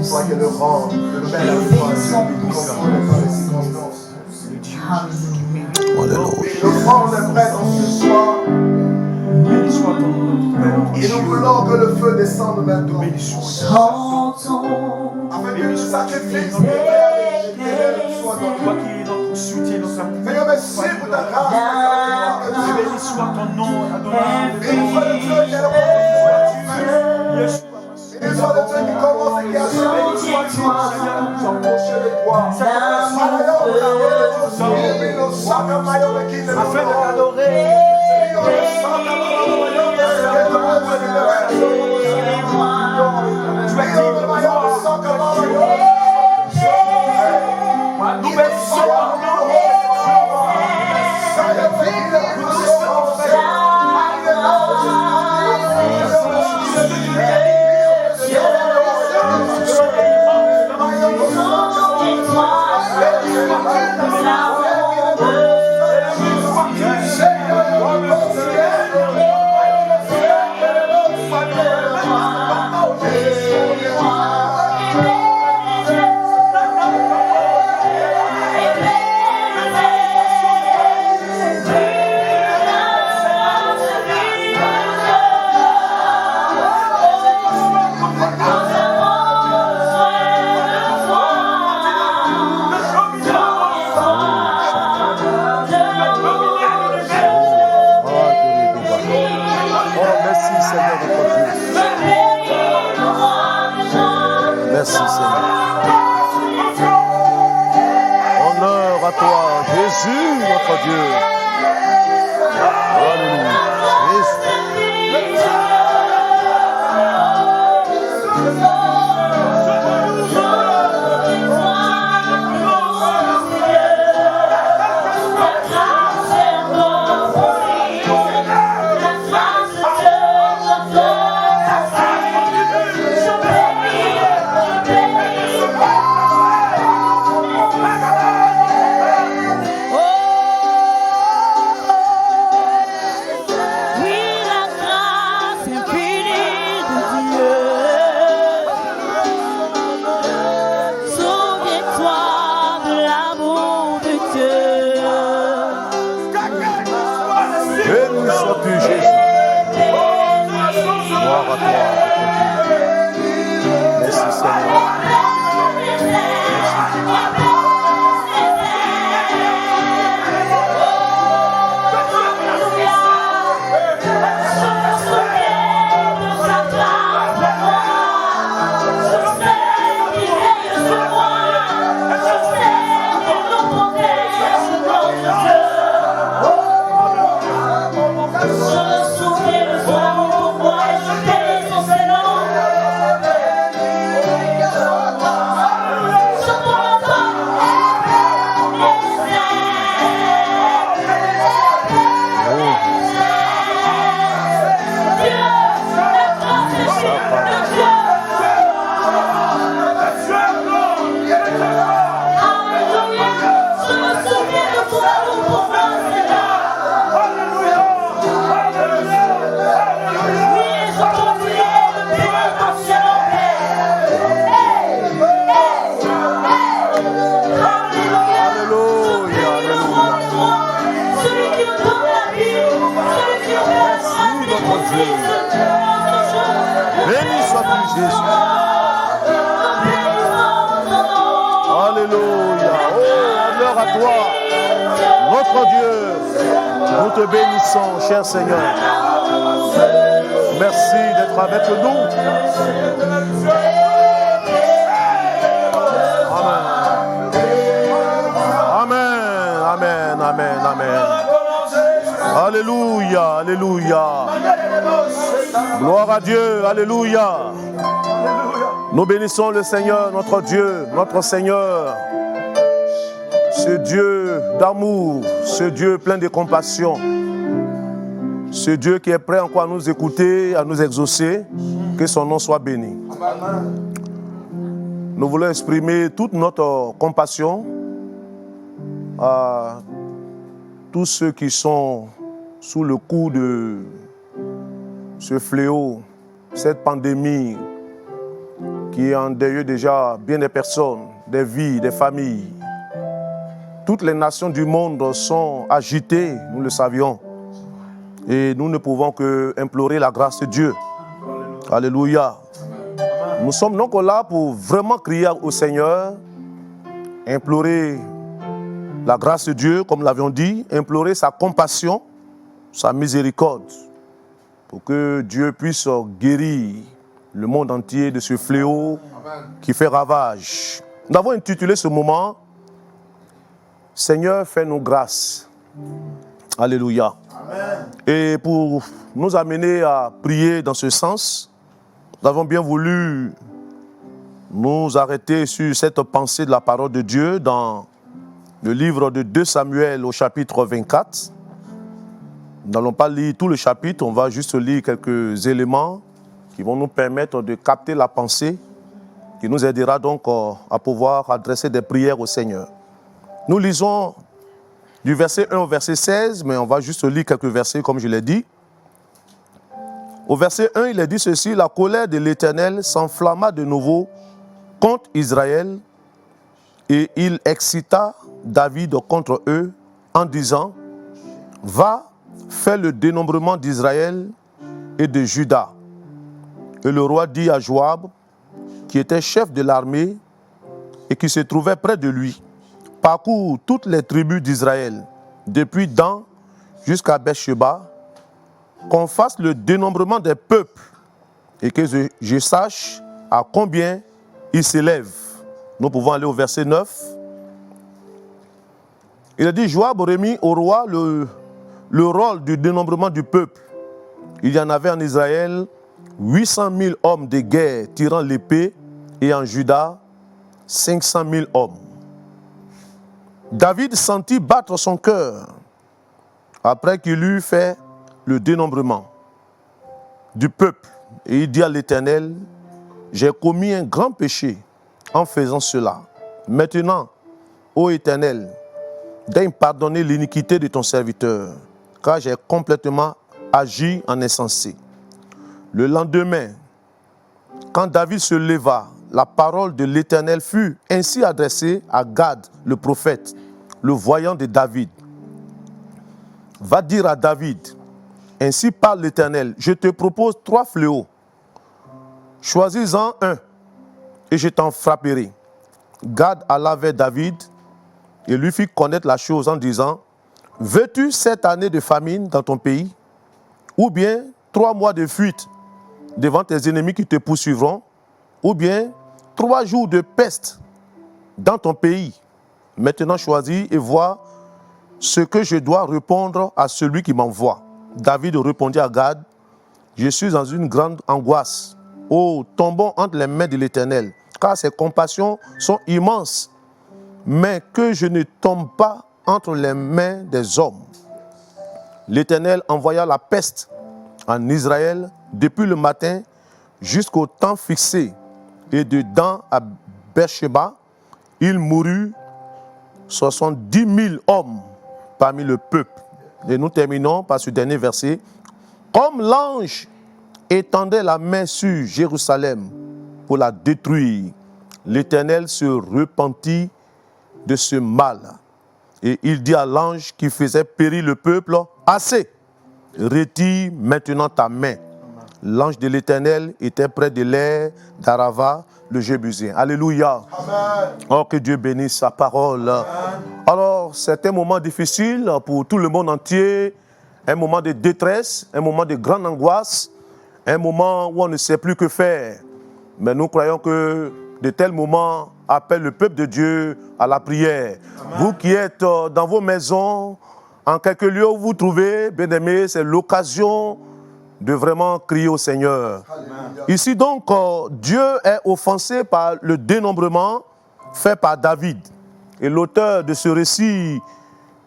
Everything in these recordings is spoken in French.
Toi qui es le grand, le bel alpha, celui qui contrôle les circonstances. Le grand le prêtre ce soir. Béni soit ton nom, Père. Et nous voulons que le feu descende maintenant. Béni soit afin que le sacrifice de soit dans toi qui es notre soutien, notre appui. Seigneur, merci pour ta grâce. Béni soit ton nom, Adonai. Béni soit le Dieu qui est le Béni soit le Dieu qui commence et qui a béni soit toi, Seigneur, nous approcher de toi. Afin de t'adorer. Nous bénissons ton nom. Merci Seigneur. Honneur à toi, Jésus, notre Dieu. Alléluia. Cher Seigneur, merci d'être avec nous. Amen. Amen, amen, amen. Alléluia, alléluia. Gloire à Dieu, alléluia. Nous bénissons le Seigneur, notre Dieu, notre Seigneur. Ce Dieu d'amour, ce Dieu plein de compassion. Ce Dieu qui est prêt encore à nous écouter, à nous exaucer, que son nom soit béni. Nous voulons exprimer toute notre compassion à tous ceux qui sont sous le coup de ce fléau, cette pandémie qui a endeuillé déjà bien des personnes, des vies, des familles. Toutes les nations du monde sont agitées, nous le savions. Et nous ne pouvons que implorer la grâce de Dieu. Alléluia. Nous sommes donc là pour vraiment crier au Seigneur, implorer la grâce de Dieu, comme nous l'avions dit, implorer sa compassion, sa miséricorde, pour que Dieu puisse guérir le monde entier de ce fléau qui fait ravage. Nous avons intitulé ce moment « Seigneur, fais-nous grâce ». Alléluia. Amen. Et pour nous amener à prier dans ce sens, nous avons bien voulu nous arrêter sur cette pensée de la parole de Dieu dans le livre de 2 Samuel au chapitre 24. Nous n'allons pas lire tout le chapitre, on va juste lire quelques éléments qui vont nous permettre de capter la pensée, qui nous aidera donc à pouvoir adresser des prières au Seigneur. Nous lisons du verset 1 au verset 16, mais on va juste lire quelques versets comme je l'ai dit. Au verset 1, il est dit ceci: la colère de l'Éternel s'enflamma de nouveau contre Israël, et il excita David contre eux en disant: va, fais le dénombrement d'Israël et de Juda. Et le roi dit à Joab, qui était chef de l'armée et qui se trouvait près de lui: parcours toutes les tribus d'Israël, depuis Dan jusqu'à Beersheba, qu'on fasse le dénombrement des peuples et que je sache à combien ils s'élèvent. Nous pouvons aller au verset 9. Il a dit: Joab remit au roi le rôle du dénombrement du peuple. Il y en avait en Israël 800 000 hommes de guerre tirant l'épée, et en Juda 500 000 hommes. David sentit battre son cœur après qu'il eut fait le dénombrement du peuple. Et il dit à l'Éternel: j'ai commis un grand péché en faisant cela. Maintenant, ô Éternel, daigne pardonner l'iniquité de ton serviteur, car j'ai complètement agi en insensé. Le lendemain, quand David se leva, la parole de l'Éternel fut ainsi adressée à Gad, le prophète, le voyant de David. Va dire à David: ainsi parle l'Éternel, je te propose 3 fléaux. Choisis-en un, et je t'en frapperai. Gad alla vers David et lui fit connaître la chose en disant: veux-tu 7 années de famine dans ton pays, ou bien 3 mois de fuite devant tes ennemis qui te poursuivront, ou bien 3 jours de peste dans ton pays? Maintenant choisis et vois ce que je dois répondre à celui qui m'envoie. David répondit à Gad: je suis dans une grande angoisse. Oh, tombons entre les mains de l'Éternel, car ses compassions sont immenses, mais que je ne tombe pas entre les mains des hommes. L'Éternel envoya la peste en Israël depuis le matin jusqu'au temps fixé, et de Dan à Beersheba, il mourut 70 000 hommes parmi le peuple. Et nous terminons par ce dernier verset. Comme l'ange étendait la main sur Jérusalem pour la détruire, l'Éternel se repentit de ce mal. Et il dit à l'ange qui faisait périr le peuple: assez, retire maintenant ta main. L'ange de l'Éternel était près de l'air d'Arava, le Jébusien. Alléluia. Amen. Oh, que Dieu bénisse sa parole. Amen. Alors, c'est un moment difficile pour tout le monde entier, un moment de détresse, un moment de grande angoisse, un moment où on ne sait plus que faire. Mais nous croyons que de tels moments appellent le peuple de Dieu à la prière. Amen. Vous qui êtes dans vos maisons, en quelque lieu où vous vous trouvez, bien-aimés, c'est l'occasion de vraiment crier au Seigneur. Amen. Ici donc, Dieu est offensé par le dénombrement fait par David. Et l'auteur de ce récit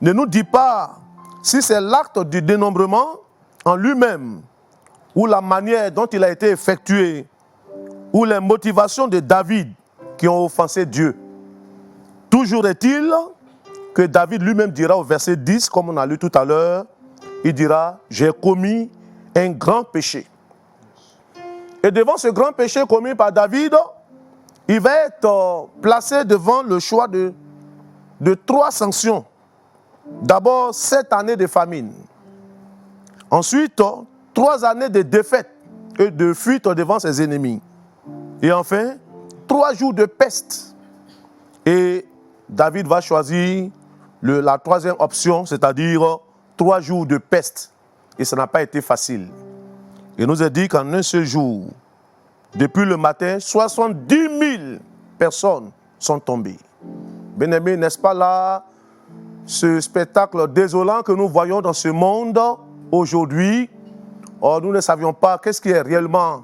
ne nous dit pas si c'est l'acte du dénombrement en lui-même, ou la manière dont il a été effectué, ou les motivations de David qui ont offensé Dieu. Toujours est-il que David lui-même dira au verset 10, comme on a lu tout à l'heure, il dira: j'ai commis un grand péché. Et devant ce grand péché commis par David, il va être placé devant le choix de 3 sanctions. D'abord, 7 années de famine. Ensuite, 3 années de défaite et de fuite devant ses ennemis. Et enfin, 3 jours de peste. Et David va choisir la 3e option, c'est-à-dire 3 jours de peste. Et ça n'a pas été facile. Il nous a dit qu'en un seul jour, depuis le matin, 70 000 personnes sont tombées. Bien-aimés, n'est-ce pas là ce spectacle désolant que nous voyons dans ce monde aujourd'hui? Or, nous ne savions pas qu'est-ce qui est réellement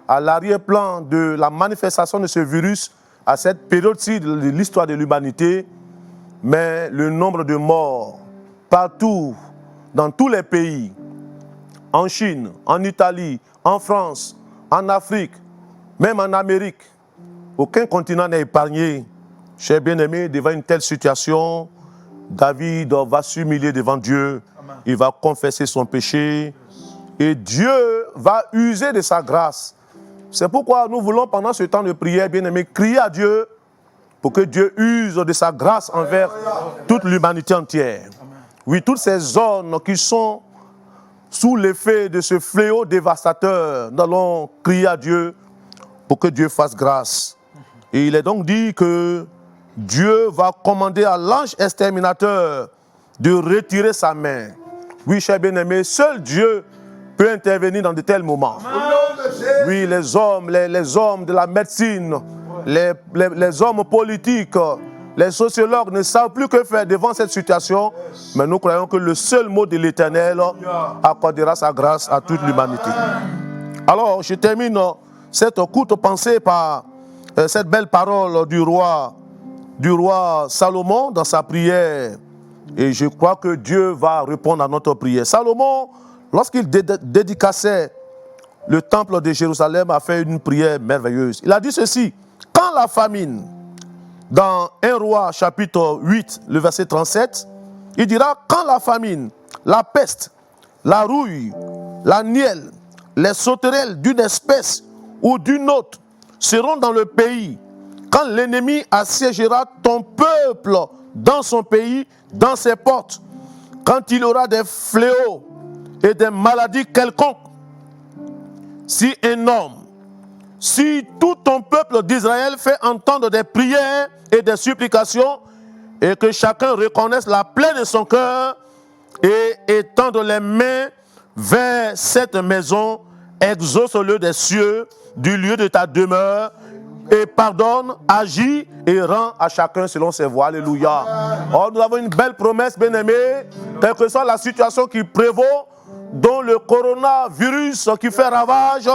à l'arrière-plan de la manifestation de ce virus à cette période-ci de l'histoire de l'humanité. Mais le nombre de morts partout, dans tous les pays, en Chine, en Italie, en France, en Afrique, même en Amérique, aucun continent n'est épargné. Chers bien-aimés, devant une telle situation, David va s'humilier devant Dieu. Amen. Il va confesser son péché et Dieu va user de sa grâce. C'est pourquoi nous voulons, pendant ce temps de prière, bien-aimés, crier à Dieu pour que Dieu use de sa grâce envers toute l'humanité entière. Oui, toutes ces zones qui sont sous l'effet de ce fléau dévastateur, nous allons crier à Dieu pour que Dieu fasse grâce. Et il est donc dit que Dieu va commander à l'ange exterminateur de retirer sa main. Oui, chers bien-aimés, seul Dieu peut intervenir dans de tels moments. Oui, les hommes de la médecine, les hommes politiques, les sociologues ne savent plus que faire devant cette situation, mais nous croyons que le seul mot de l'Éternel accordera sa grâce à toute l'humanité. Alors, je termine cette courte pensée par cette belle parole du roi Salomon dans sa prière. Et je crois que Dieu va répondre à notre prière. Salomon, lorsqu'il dédicaçait le temple de Jérusalem, a fait une prière merveilleuse. Il a dit ceci: quand la famine, dans 1 Roi chapitre 8, le verset 37, il dira: quand la famine, la peste, la rouille, la nielle, les sauterelles d'une espèce ou d'une autre seront dans le pays, quand l'ennemi assiégera ton peuple dans son pays, dans ses portes, quand il y aura des fléaux et des maladies quelconques, si un homme, si tout ton peuple d'Israël fait entendre des prières et des supplications, et que chacun reconnaisse la plaie de son cœur et étende les mains vers cette maison, exauce-le des cieux, du lieu de ta demeure, et pardonne, agis et rend à chacun selon ses voies. Alléluia. Or, nous avons une belle promesse, bien-aimés, quelle que soit la situation qui prévaut, dont le coronavirus qui fait ravage.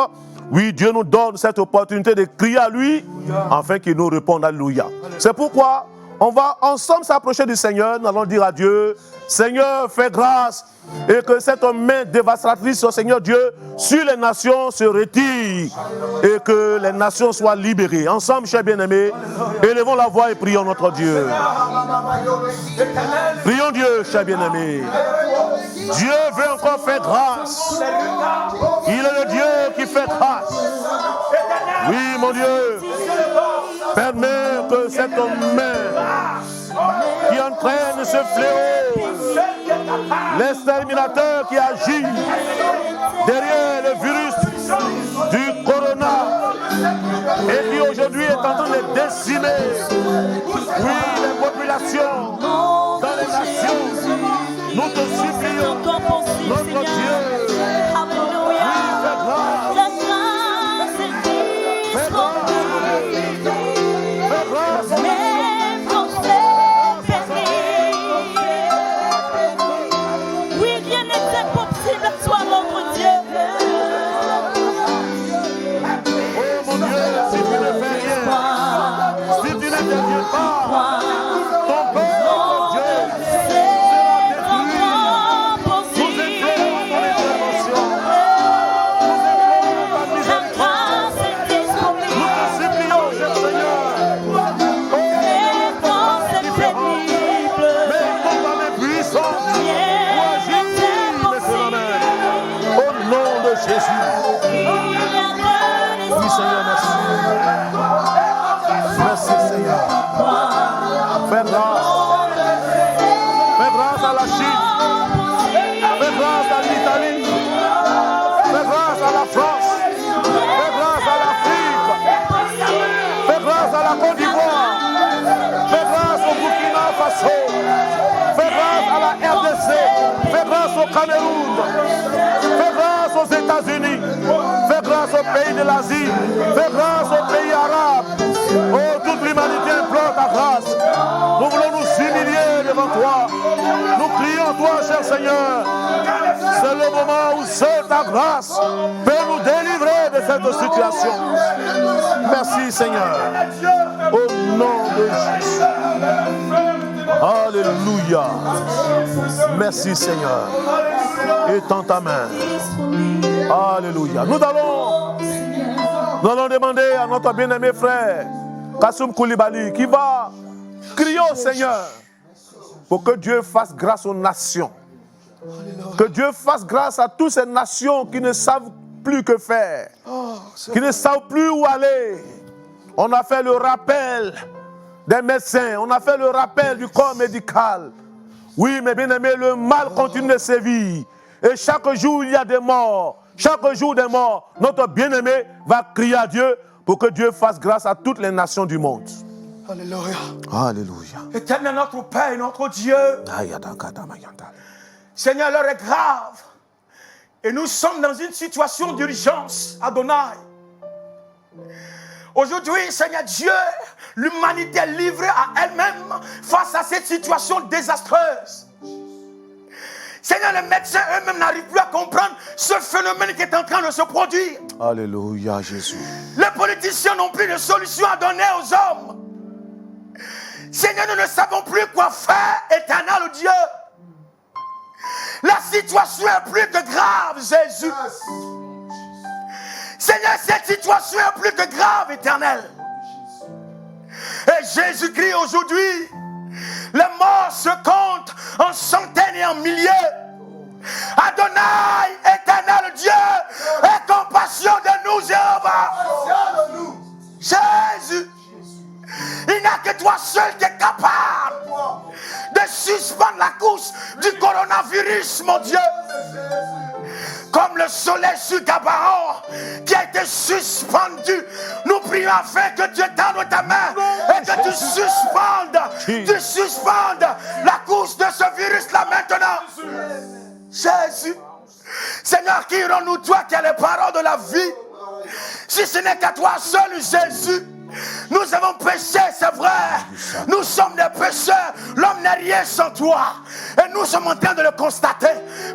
Oui, Dieu nous donne cette opportunité de crier à lui, afin qu'il nous réponde. Alléluia. C'est pourquoi on va ensemble s'approcher du Seigneur. Nous allons dire à Dieu: Seigneur, fais grâce, et que cette main dévastatrice, Seigneur Dieu, sur les nations se retire, et que les nations soient libérées. Ensemble, chers bien-aimés, élevons la voix et prions notre Dieu. Prions Dieu, chers bien-aimés. Dieu veut encore faire grâce. Il est le Dieu qui fait grâce. Oui, mon Dieu, permets que cette main qui entraîne ce fléau, l'exterminateur qui agit derrière le virus du corona et qui aujourd'hui est en train de décimer, oui, les populations dans les nations, nous te supplions, notre Dieu, Alléluia. La grâce est disponible. Même quand c'est permis. Oui, rien n'est impossible à toi, notre Dieu. oh mon Dieu, si tu ne fais rien, si tu n'interviens pas, ton peuple la Côte d'Ivoire. Fais grâce au Burkina Faso. Fais grâce à la RDC. Fais grâce au Cameroun. Fais grâce aux États-Unis. Fais grâce aux pays de l'Asie. Fais grâce aux pays arabes. Oh, toute l'humanité implore ta grâce. Nous voulons nous humilier devant toi. Nous crions à toi, cher Seigneur. C'est le moment où seule ta grâce peut nous délivrer de cette situation. Merci, Seigneur. Au nom de Jésus. Alléluia. Merci, Seigneur. Étends ta main. Alléluia. Nous allons demander à notre bien-aimé frère Kassoum Koulibaly qui va crier au Seigneur pour que Dieu fasse grâce aux nations. Que Dieu fasse grâce à toutes ces nations qui ne savent plus que faire, qui ne savent plus où aller. On a fait le rappel des médecins, on a fait le rappel du corps médical. Oui, mes bien-aimés, le mal continue de sévir. Et chaque jour, il y a des morts. Chaque jour des morts, notre bien-aimé va crier à Dieu pour que Dieu fasse grâce à toutes les nations du monde. Alléluia. Alléluia. Éternel notre Père et notre Dieu. Seigneur, l'heure est grave. Et nous sommes dans une situation d'urgence, Adonai. Aujourd'hui, Seigneur Dieu, l'humanité est livrée à elle-même face à cette situation désastreuse. Seigneur, les médecins eux-mêmes n'arrivent plus à comprendre ce phénomène qui est en train de se produire. Alléluia, Jésus. Les politiciens n'ont plus de solution à donner aux hommes. Seigneur, nous ne savons plus quoi faire, éternel Dieu. La situation est plus que grave, Jésus. Seigneur, cette situation est plus que grave, éternel. Et Jésus-Christ aujourd'hui, les morts se comptent en centaines et en milliers. Adonai, éternel Dieu, aie compassion de nous, Jéhovah. Jésus, il n'y a que toi seul qui es capable de suspendre la course du coronavirus, mon Dieu. Comme le soleil sur Gabaon qui a été suspendu, nous prions afin que tu étendes ta main et que tu suspendes la course de ce virus-là maintenant. Jésus, Seigneur, qui irons-nous, toi qui as les paroles de la vie, si ce n'est qu'à toi seul, Jésus? Nous avons péché, c'est vrai. Nous sommes des pécheurs. L'homme n'est rien sans toi. Et nous sommes en train de le constater.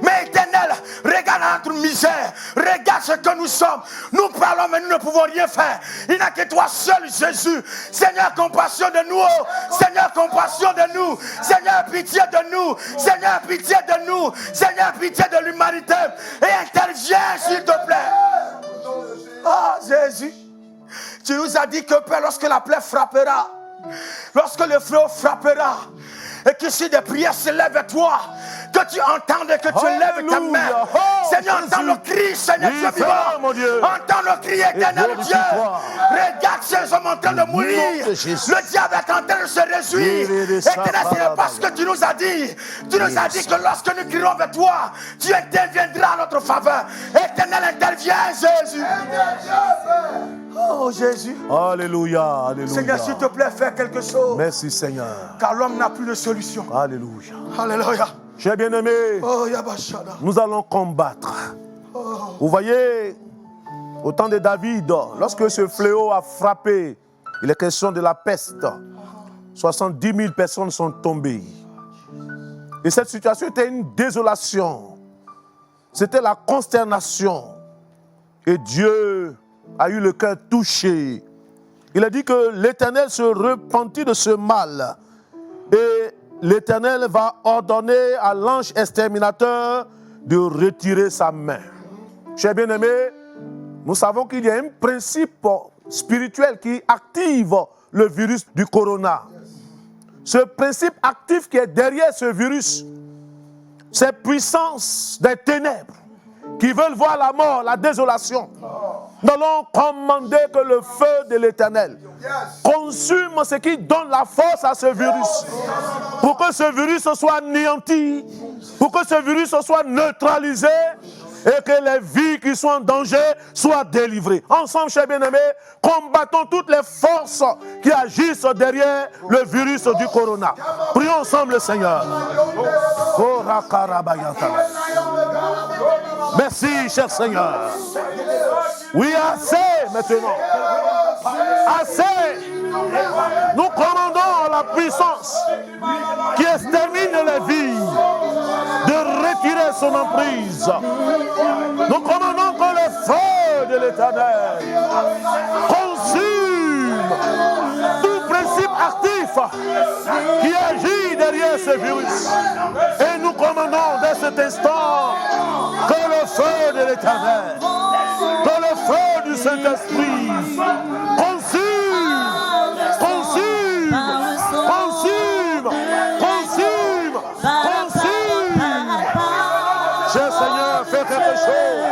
Mais éternel, regarde notre misère. Regarde ce que nous sommes. Nous parlons, mais nous ne pouvons rien faire. Il n'y a que toi seul, Jésus. Seigneur, compassion de nous. Seigneur, compassion de nous. Seigneur, pitié de nous. Seigneur, pitié de nous. Seigneur, pitié de l'humanité. Et interviens, s'il te plaît. Oh, Jésus. Tu nous as dit que Père, lorsque la plaie frappera, lorsque le fléau frappera, et que si des prières se lèvent vers toi, que tu entendes et que tu lèves ta main. Seigneur, entends nos cris, Seigneur Dieu vivant. Entends nos cris, éternel Dieu. Regarde ces hommes en train de mourir. Le diable est en train de se réjouir. Éternel, c'est parce que tu nous as dit. Tu nous as dit que lorsque nous crierons vers toi, tu interviendras à notre faveur. Éternel, interviens, Jésus. Oh Jésus. Alléluia, alléluia. Seigneur, s'il te plaît, fais quelque chose. Merci Seigneur. Car l'homme n'a plus de solution. Alléluia. Alléluia. Chers bien-aimés, oh, Yabashada. Nous allons combattre. Oh. Vous voyez, au temps de David, lorsque ce fléau a frappé, il est question de la peste. 70 000 personnes sont tombées. Et cette situation était une désolation. C'était la consternation. Et Dieu a eu le cœur touché. Il a dit que l'Éternel se repentit de ce mal. Et l'Éternel va ordonner à l'ange exterminateur de retirer sa main. Chers bien-aimés, nous savons qu'il y a un principe spirituel qui active le virus du corona. Ce principe actif qui est derrière ce virus, ces puissances des ténèbres qui veulent voir la mort, la désolation. Nous allons commander que le feu de l'Éternel consume ce qui donne la force à ce virus. Pour que ce virus soit anéanti, pour que ce virus soit neutralisé et que les vies qui sont en danger soient délivrées. Ensemble, chers bien-aimés, combattons toutes les forces qui agissent derrière le virus du corona. Prions ensemble le Seigneur. Merci, cher Seigneur. Oui, assez maintenant. Assez. Nous commandons la puissance qui extermine les vies de retirer son emprise. Nous commandons que le feu de l'Éternel consume tout principe actif qui agit derrière ce virus. Et nous commandons dès cet instant que le feu de l'Éternel, que le feu du Saint-Esprit consume, consume, consume, consume, consume. Cher Seigneur, fais quelque chose.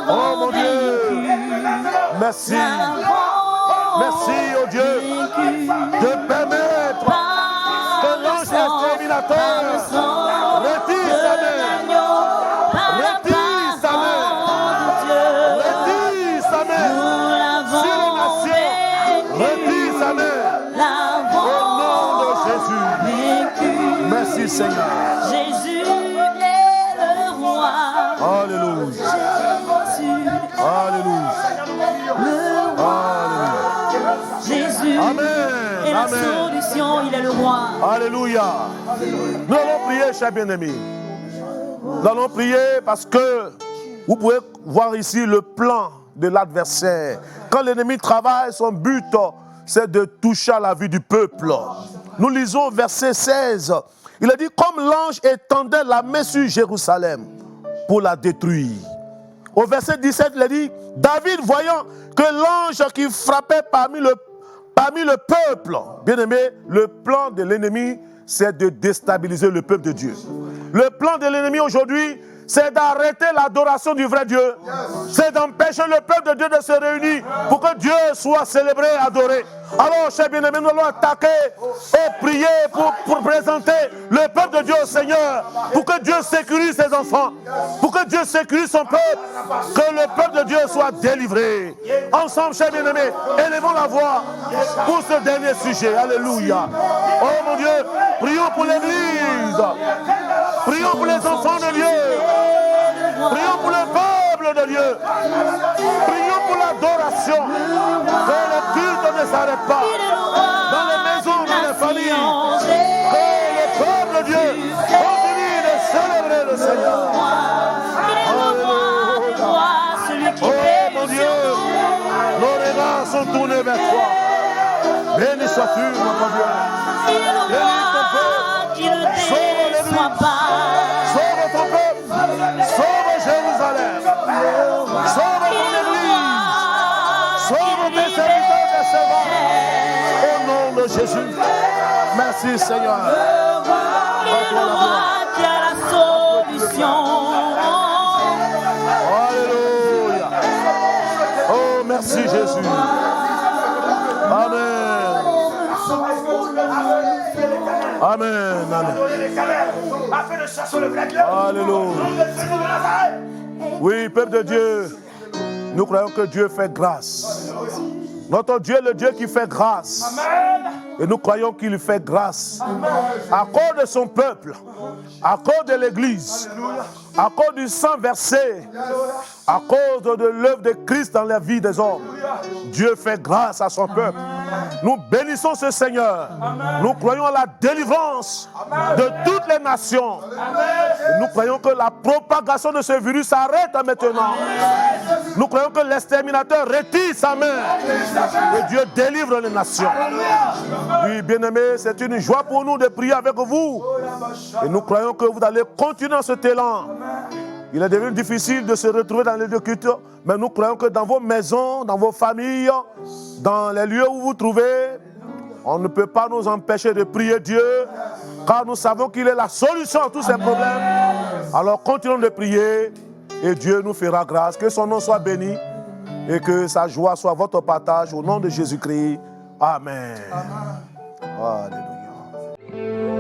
Oh mon Dieu, merci. Merci, oh Dieu, de permettre que l'ange exterminateur retire sa main. Retire sa main. Retire sa main sur les nations. Retire sa main. Au nom de Jésus. Merci, Seigneur. Jésus est le roi. Alléluia. Alléluia. Jésus Amen. est la Amen. solution, il est le roi. Alléluia. Nous allons prier, chers bien-aimés. Nous allons prier parce que vous pouvez voir ici le plan de l'adversaire. Quand l'ennemi travaille, son but, c'est de toucher à la vie du peuple. Nous lisons verset 16. Il a dit, comme l'ange étendait la main sur Jérusalem pour la détruire. Au verset 17, il a dit, David, voyant que l'ange qui frappait parmi le peuple, bien aimé, le plan de l'ennemi, c'est de déstabiliser le peuple de Dieu. Le plan de l'ennemi aujourd'hui, c'est d'arrêter l'adoration du vrai Dieu. C'est d'empêcher le peuple de Dieu de se réunir pour que Dieu soit célébré et adoré. Alors, chers bien-aimés, nous allons attaquer et prier pour présenter le peuple de Dieu au Seigneur, pour que Dieu sécurise ses enfants, pour que Dieu sécurise son peuple, que le peuple de Dieu soit délivré. Ensemble, chers bien-aimés, élevons la voix pour ce dernier sujet. Alléluia. Oh mon Dieu, prions pour l'Église. Prions pour les enfants de Dieu. Prions pour le peuple de Dieu. Prions pour l'adoration. Que le culte ne s'arrête pas. Dans les maisons, dans les familles. Que le peuple de Dieu continue de célébrer le Seigneur. Oh mon Dieu, nos regards sont tournés vers toi. Béni sois-tu, notre Dieu. Béni ton peuple. Sauve l'Église. Sauve ton peuple. Sauve Jérusalem. Sauve ton Église. Sauve tes serviteurs et tes servants. Au nom de Jésus. Merci Seigneur. Il est le roi qui a la solution. Alléluia. Oh, merci Jésus. Amen. Amen. Amen. Alléluia. Oui, peuple de Dieu, nous croyons que Dieu fait grâce. Notre Dieu est le Dieu qui fait grâce. Et nous croyons qu'il fait grâce à cause de son peuple, à cause de l'Église, à cause du sang versé, à cause de l'œuvre de Christ dans la vie des hommes. Dieu fait grâce à son peuple. Nous bénissons ce Seigneur. Nous croyons à la délivrance de toutes les nations. Et nous croyons que la propagation de ce virus s'arrête maintenant. Nous croyons que l'exterminateur retire sa main et Dieu délivre les nations. Oui, bien-aimés, c'est une joie pour nous de prier avec vous. Et nous croyons que vous allez continuer dans cet élan. Il est devenu difficile de se retrouver dans les deux cultes, mais nous croyons que dans vos maisons, dans vos familles, dans les lieux où vous vous trouvez, on ne peut pas nous empêcher de prier Dieu, car nous savons qu'il est la solution à tous ces problèmes. Alors continuons de prier et Dieu nous fera grâce. Que son nom soit béni et que sa joie soit votre partage au nom de Jésus-Christ. Amen. Alléluia.